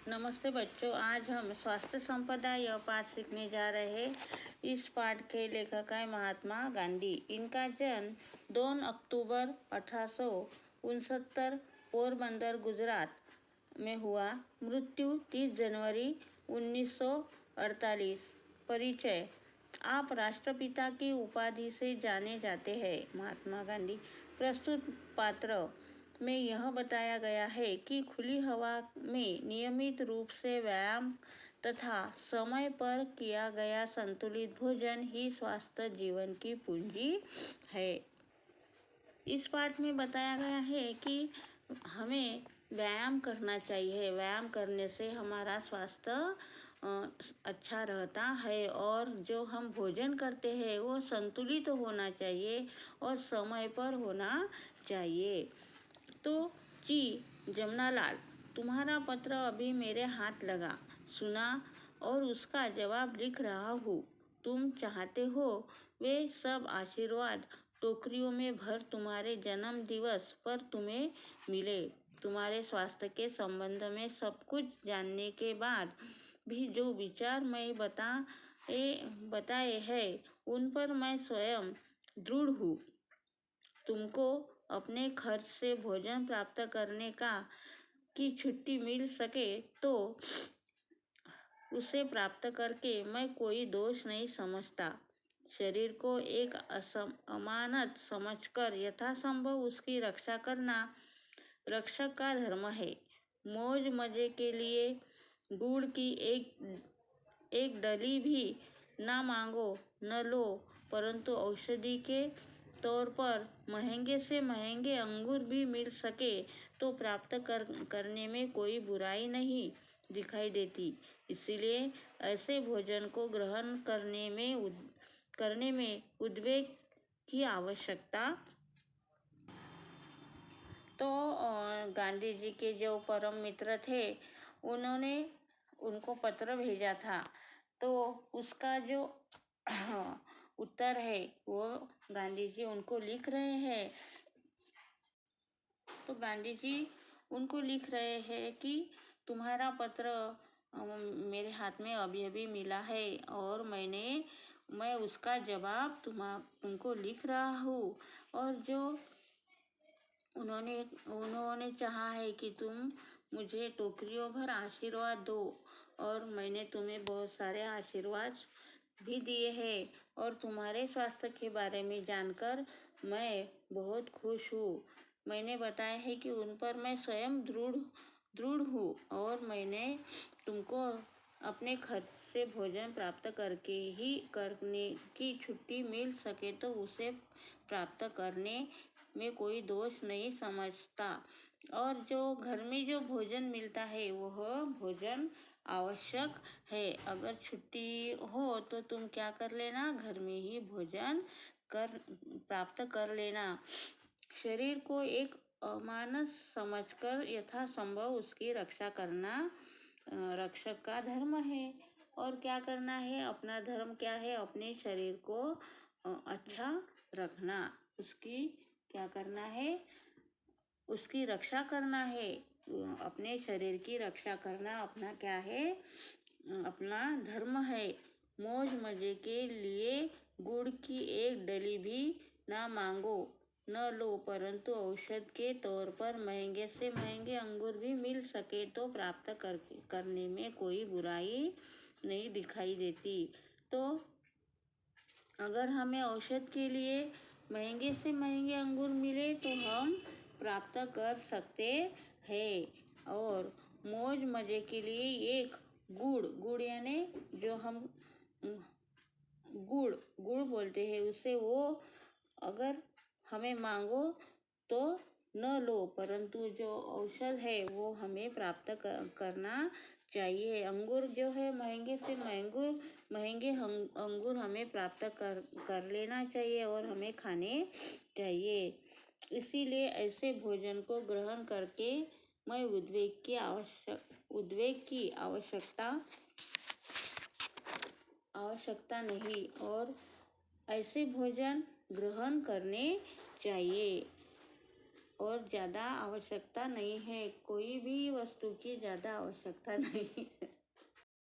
नमस्ते बच्चों, आज हम स्वास्थ्य संपदा यह पाठ सीखने जा रहे हैं। इस पाठ के लेखक है महात्मा गांधी। इनका जन्म 2 अक्टूबर 1869 पोरबंदर गुजरात में हुआ। मृत्यु 30 जनवरी 1948। परिचय। आप राष्ट्रपिता की उपाधि से जाने जाते हैं। महात्मा गांधी। प्रस्तुत पात्र में यह बताया गया है कि खुली हवा में नियमित रूप से व्यायाम तथा समय पर किया गया संतुलित भोजन ही स्वस्थ जीवन की पूंजी है। इस पाठ में बताया गया है कि हमें व्यायाम करना चाहिए। व्यायाम करने से हमारा स्वास्थ्य अच्छा रहता है और जो हम भोजन करते हैं वो संतुलित होना चाहिए और समय पर होना चाहिए। तो जी जमनालाल, तुम्हारा पत्र अभी मेरे हाथ लगा, सुना और उसका जवाब लिख रहा हूँ। तुम चाहते हो वे सब आशीर्वाद टोकरियों में भर तुम्हारे जन्म दिवस पर तुम्हें मिले। तुम्हारे स्वास्थ्य के संबंध में सब कुछ जानने के बाद भी जो विचार मैं बताए हैं उन पर मैं स्वयं दृढ़ हूँ। तुमको अपने खर्च से भोजन प्राप्त करने की छुट्टी मिल सके तो उसे प्राप्त करके मैं कोई दोष नहीं समझता। शरीर को एक अमानत समझकर यथासंभव उसकी रक्षा करना रक्षक का धर्म है। मौज मजे के लिए गुड़ की एक डली भी ना मांगो न लो, परंतु औषधि के तौर पर महंगे से महंगे अंगूर भी मिल सके तो प्राप्त करने में कोई बुराई नहीं दिखाई देती। इसलिए ऐसे भोजन को ग्रहण करने में उद्वेग की आवश्यकता। तो गांधी जी के जो परम मित्र थे उन्होंने उनको पत्र भेजा था, तो उसका जो उत्तर है वो गांधी जी उनको लिख रहे हैं। तो गांधी जी उनको लिख रहे हैं कि तुम्हारा पत्र मेरे हाथ में अभी अभी मिला है और मैं उसका जवाब तुमको लिख रहा हूँ। और जो उन्होंने चाहा है कि तुम मुझे टोकरियों भर आशीर्वाद दो और मैंने तुम्हें बहुत सारे आशीर्वाद भी दिए हैं और तुम्हारे स्वास्थ्य के बारे में जानकर मैं बहुत खुश हूँ। मैंने बताया है कि उन पर मैं स्वयं दृढ़ हूँ और मैंने तुमको अपने खर्च से भोजन प्राप्त करने की छुट्टी मिल सके तो उसे प्राप्त करने में कोई दोष नहीं समझता। और जो घर में जो भोजन मिलता है वह भोजन आवश्यक है। अगर छुट्टी हो तो तुम क्या कर लेना, घर में ही भोजन प्राप्त कर लेना। शरीर को एक अमानत समझकर यथासंभव उसकी रक्षा करना रक्षक का धर्म है। और क्या करना है, अपना धर्म क्या है, अपने शरीर को अच्छा रखना, उसकी क्या करना है, उसकी रक्षा करना है। अपने शरीर की रक्षा करना अपना क्या है, अपना धर्म है। मौज मजे के लिए गुड़ की एक डली भी ना मांगो न लो, परंतु औषध के तौर पर महंगे से महंगे अंगूर भी मिल सके तो प्राप्त करने में कोई बुराई नहीं दिखाई देती। तो अगर हमें औषध के लिए महंगे से महंगे अंगूर मिले तो हम प्राप्त कर सकते हैं। और मौज मजे के लिए एक गुड़ यानी जो हम गुड़ बोलते हैं उसे, वो अगर हमें मांगो तो न लो, परंतु जो औषध है वो हमें प्राप्त करना चाहिए। अंगूर जो है महंगे से महंगे अंगूर हमें प्राप्त कर लेना चाहिए और हमें खाने चाहिए। इसीलिए ऐसे भोजन को ग्रहण करके मैं उद्वेग की आवश्यकता नहीं और ऐसे भोजन ग्रहण करने चाहिए। और ज़्यादा आवश्यकता नहीं है, कोई भी वस्तु की ज़्यादा आवश्यकता नहीं है।